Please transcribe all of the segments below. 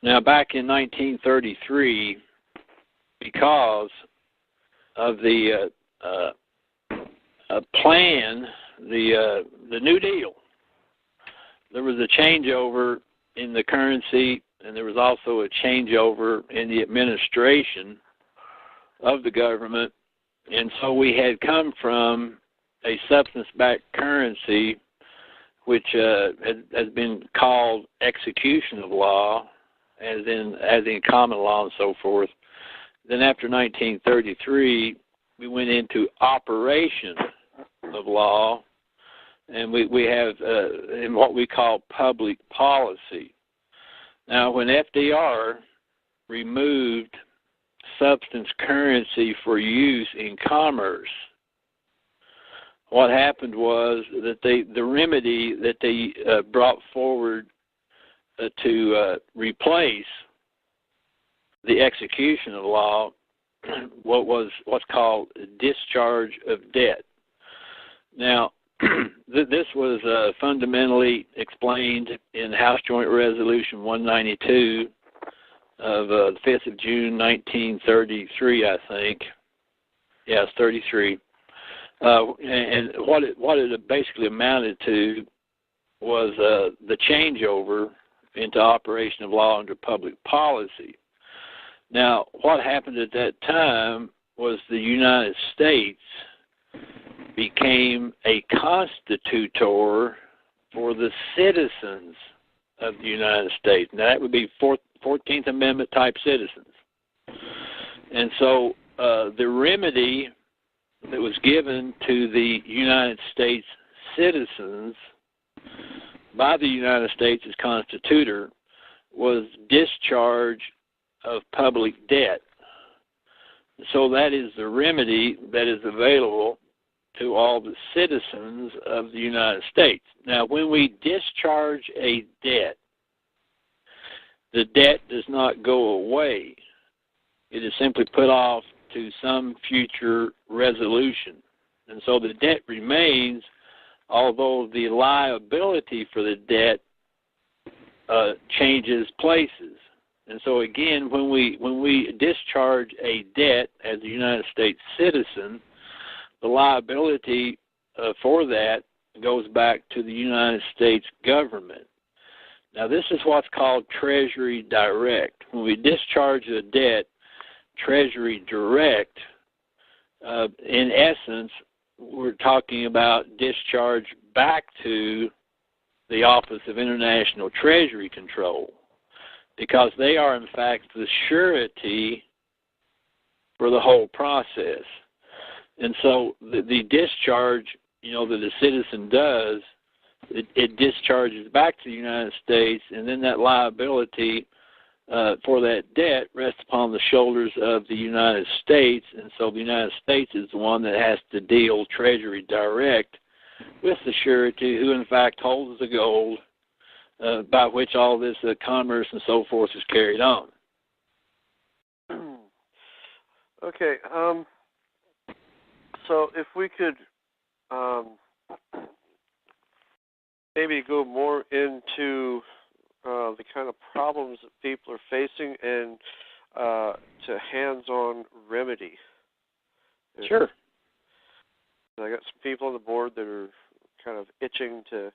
Now, back in 1933, because of the plan, the New Deal, there was a changeover in the currency, and there was also a changeover in the administration of the government. And so we had come from a substance-backed currency, which has been called execution of law, as in common law and so forth. Then after 1933, we went into operation of law, and we have in what we call public policy. Now, when FDR removed substance currency for use in commerce, what happened was that the remedy that they brought forward to replace the execution of law what's called discharge of debt. Now, this was fundamentally explained in House Joint Resolution 192 of the 5th of June, 1933, I think. Yeah, it's 33. And what it basically amounted to was the changeover into operation of law under public policy. Now, what happened at that time was the United States became a constitutor for the citizens of the United States. Now, that would be 14th Amendment type citizens. And so the remedy that was given to the United States citizens by the United States as constitutor was discharge of public debt. So that is the remedy that is available to all the citizens of the United States. Now, when we discharge a debt, the debt does not go away. It is simply put off to some future resolution. And so the debt remains, although the liability for the debt changes places. And so again, when we discharge a debt as a United States citizen, the liability for that goes back to the United States government. Now, this is what's called Treasury Direct. When we discharge a debt, Treasury Direct, in essence, we're talking about discharge back to the Office of International Treasury Control, because they are, in fact, the surety for the whole process. And so the discharge, that a citizen does, it discharges back to the United States, and then that liability for that debt rests upon the shoulders of the United States, and so the United States is the one that has to deal Treasury Direct with the surety, who in fact holds the gold by which all this commerce and so forth is carried on. Okay, so if we could maybe go more into the kind of problems that people are facing and to hands-on remedy. Sure. I got some people on the board that are kind of itching to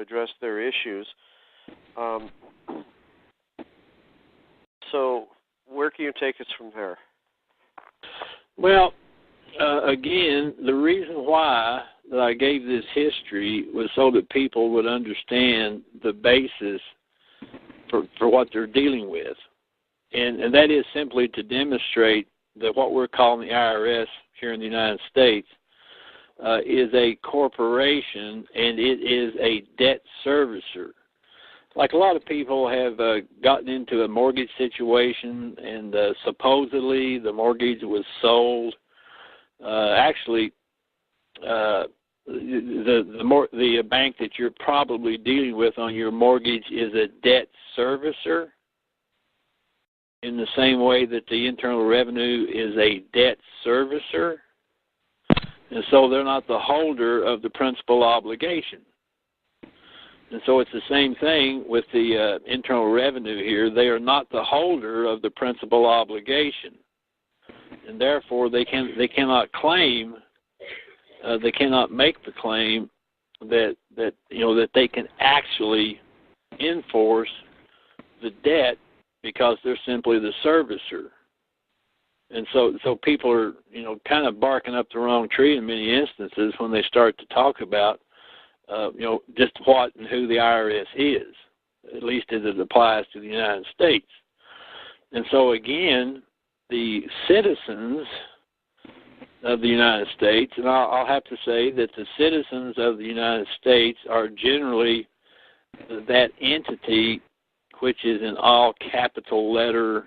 address their issues. So where can you take us from there? Well, again, the reason why that I gave this history was so that people would understand the basis for what they're dealing with. And that is simply to demonstrate that what we're calling the IRS here in the United States is a corporation, and it is a debt servicer. Like a lot of people have gotten into a mortgage situation, and supposedly the mortgage was sold. Actually, the bank that you're probably dealing with on your mortgage is a debt servicer, in the same way that the Internal Revenue is a debt servicer. And so they're not the holder of the principal obligation. And so it's the same thing with the Internal Revenue here. They are not the holder of the principal obligation, and therefore they cannot claim, they cannot make the claim that they can actually enforce the debt because they're simply the servicer. And so people are, kind of barking up the wrong tree in many instances when they start to talk about, just what and who the IRS is, at least as it applies to the United States. And so again, the citizens of the United States, and I'll have to say that the citizens of the United States are generally that entity which is in all capital letter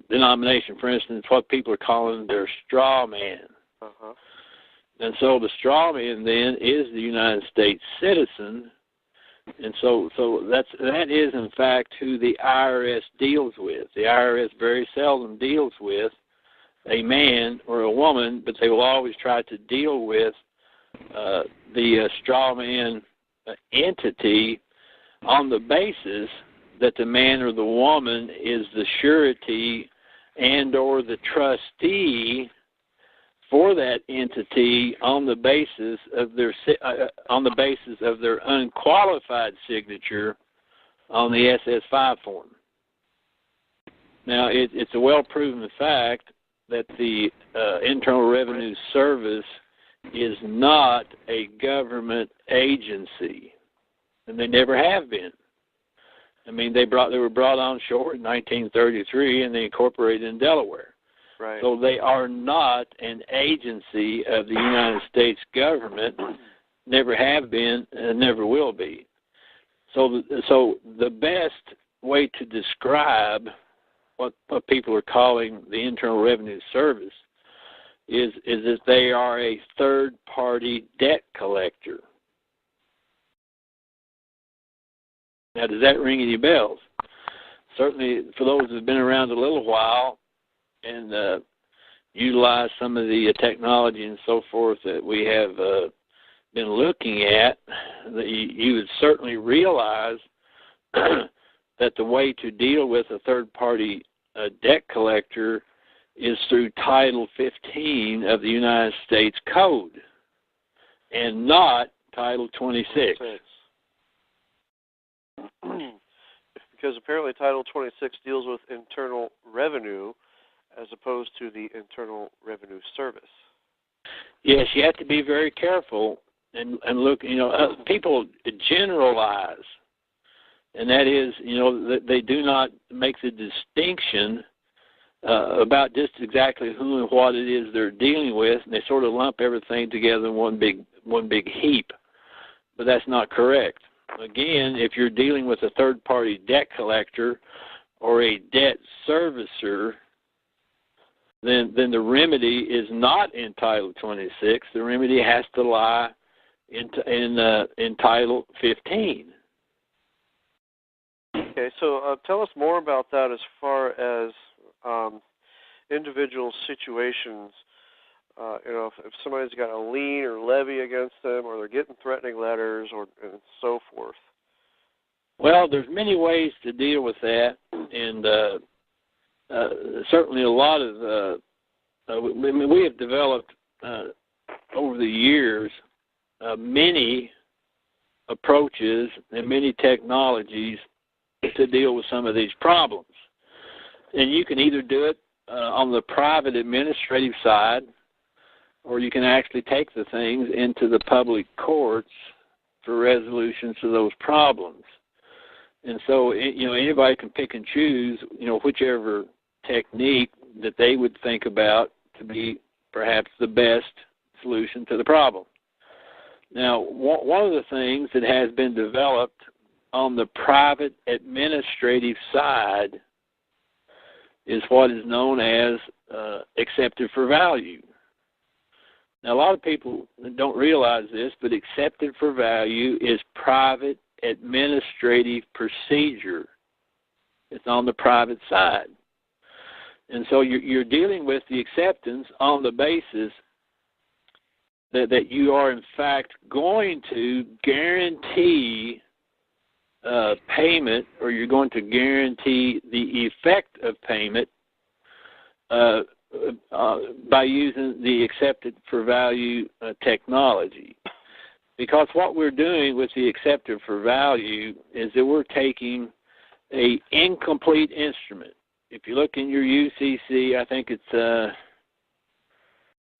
denomination. For instance, what people are calling their straw man. Uh-huh. And so the straw man then is the United States citizen, and so that is in fact who the IRS deals with. The IRS very seldom deals with a man or a woman, but they will always try to deal with the straw man entity on the basis that the man or the woman is the surety and or the trustee for that entity on the basis of their unqualified signature on the SS5 form. Now, it's a well-proven fact that the Internal Revenue Service is not a government agency, and they never have been. I mean, they were brought on shore in 1933, and they incorporated in Delaware. Right. So they are not an agency of the United States government, never have been, and never will be. So the best way to describe what people are calling the Internal Revenue Service is that they are a third-party debt collector. Now, does that ring any bells? Certainly, for those who have been around a little while and utilize some of the technology and so forth that we have been looking at, that you would certainly realize that the way to deal with a third-party debt collector is through Title 15 of the United States Code and not Title 26. Because apparently Title 26 deals with internal revenue as opposed to the Internal Revenue Service. Yes, you have to be very careful and look, people generalize, and that is, they do not make the distinction about just exactly who and what it is they're dealing with, and they sort of lump everything together in one big heap. But that's not correct. Again, if you're dealing with a third-party debt collector or a debt servicer, then the remedy is not in Title 26. The remedy has to lie in Title 15. Okay, so tell us more about that as far as individual situations. If somebody's got a lien or levy against them, or they're getting threatening letters, and so forth. Well, there's many ways to deal with that, and certainly a lot of we have developed over the years many approaches and many technologies to deal with some of these problems. And you can either do it on the private administrative side, or you can actually take the things into the public courts for resolutions to those problems. And so, anybody can pick and choose, whichever technique that they would think about to be perhaps the best solution to the problem. Now, one of the things that has been developed on the private administrative side is what is known as accepted for value. Now, a lot of people don't realize this, but accepted for value is private administrative procedure. It's on the private side. And so you're dealing with the acceptance on the basis that you are in fact going to guarantee payment, or you're going to guarantee the effect of payment by using the accepted for value technology. Because what we're doing with the accepted for value is that we're taking a incomplete instrument. If you look in your UCC, I think it's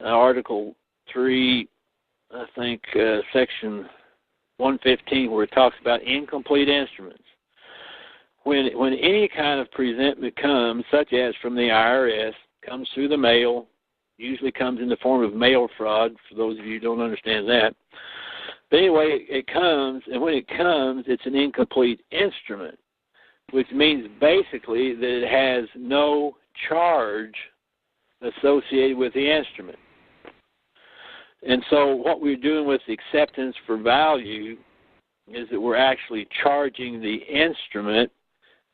Article 3, I think Section 115, where it talks about incomplete instruments. When any kind of presentment comes, such as from the IRS, comes through the mail, usually comes in the form of mail fraud, for those of you who don't understand that. But anyway, it comes, and when it comes, it's an incomplete instrument, which means basically that it has no charge associated with the instrument. And so what we're doing with the acceptance for value is that we're actually charging the instrument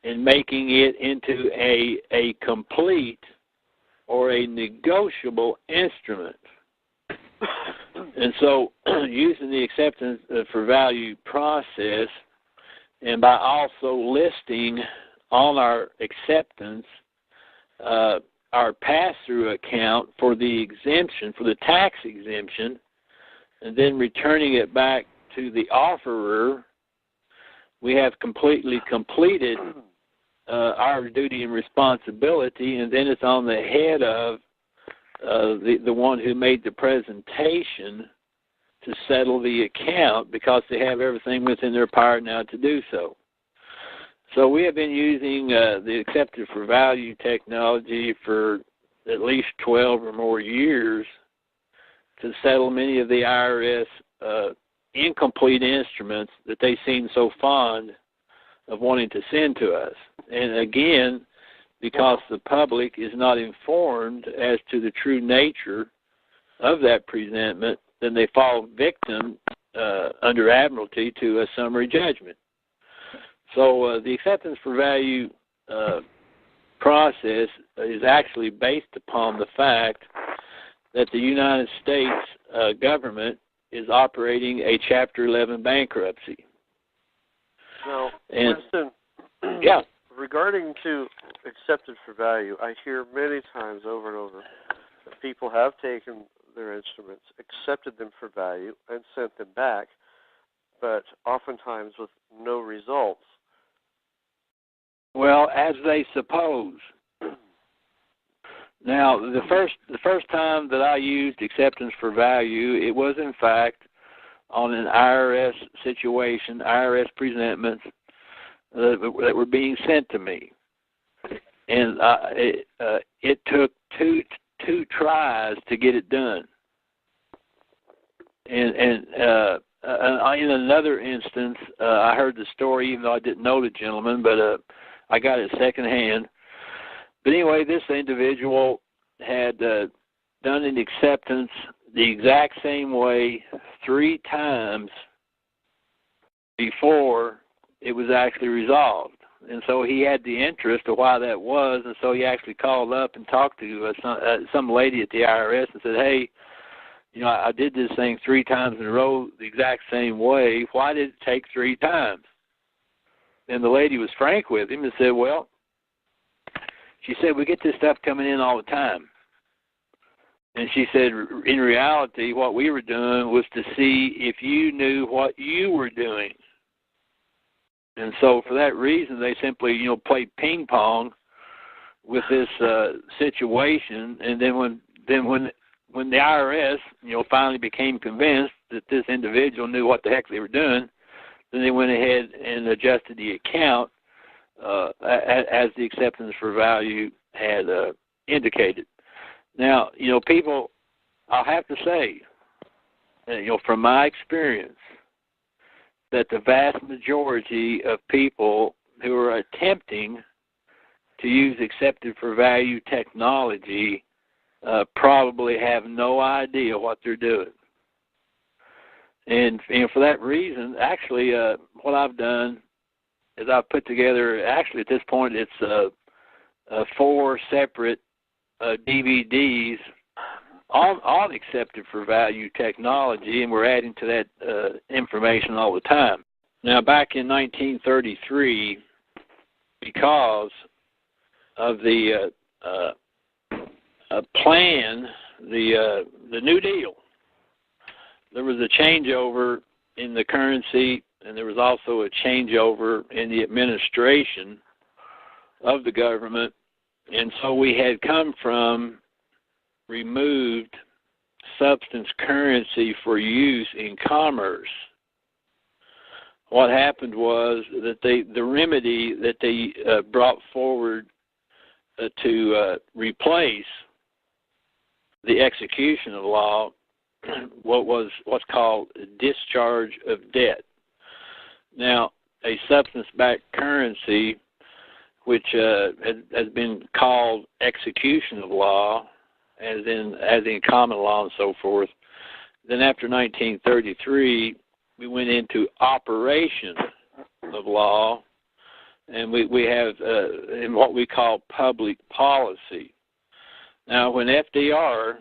and making it into a complete or a negotiable instrument. And so using the acceptance for value process, and by also listing on our acceptance our pass-through account for the exemption, for the tax exemption, and then returning it back to the offerer, we have completely completed our duty and responsibility, and then it's on the head of the one who made the presentation to settle the account, because they have everything within their power now to do so. So we have been using the accepted for value technology for at least 12 or more years to settle many of the IRS incomplete instruments that they seem so fond of wanting to send to us. And again, because the public is not informed as to the true nature of that presentment, then they fall victim under admiralty to a summary judgment. So the acceptance for value process is actually based upon the fact that the United States government is operating a Chapter 11 bankruptcy. Now, Winston, yeah. Regarding to accepted for value, I hear many times over and over that people have taken their instruments, accepted them for value, and sent them back, but oftentimes with no results. Well, as they suppose. Now, the first time that I used acceptance for value, it was in fact on an IRS situation, IRS presentments that were being sent to me, and it took two tries to get it done. And in another instance, I heard the story, even though I didn't know the gentleman, but I got it secondhand. But anyway, this individual had done an acceptance the exact same way 3 times before it was actually resolved. And so he had the interest of why that was, and so he actually called up and talked to some lady at the IRS and said, hey, you know, I did this thing 3 times in a row the exact same way. Why did it take 3 times? And the lady was frank with him and said, well, she said, we get this stuff coming in all the time. And she said, in reality, what we were doing was to see if you knew what you were doing. And so for that reason, they simply, you know, played ping pong with this situation. And then when the IRS, you know, finally became convinced that this individual knew what the heck they were doing, then they went ahead and adjusted the account as the acceptance for value had indicated. Now, you know, people, I'll have to say, you know, from my experience, that the vast majority of people who are attempting to use accepted for value technology probably have no idea what they're doing. And you know, for that reason, actually, what I've done is I've put together, actually at this point, it's 4 separate DVDs on accepted for value technology, and we're adding to that information all the time. Now, back in 1933, because of the plan, the New Deal, there was a changeover in the currency, and there was also a changeover in the administration of the government, and so we had come from removed substance currency for use in commerce. What happened was that the remedy that they brought forward to replace the execution of law what's called discharge of debt. Now, a substance-backed currency, which has been called execution of law, as in common law and so forth. Then after 1933, we went into operation of law, and we have in what we call public policy. Now, when FDR,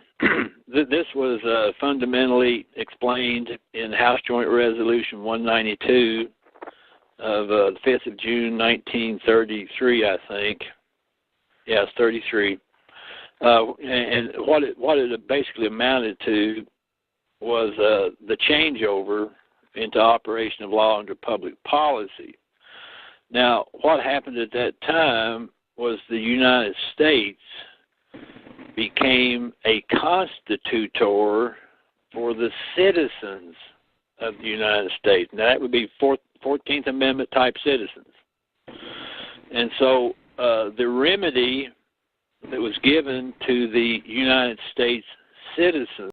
this was fundamentally explained in House Joint Resolution 192 of the 5th of June, 1933, I think. Yes, 33. And what it basically amounted to was the changeover into operation of law under public policy. Now, what happened at that time was the United States became a constitutor for the citizens of the United States. Now, that would be 14th Amendment type citizens. And so the remedy that was given to the United States citizens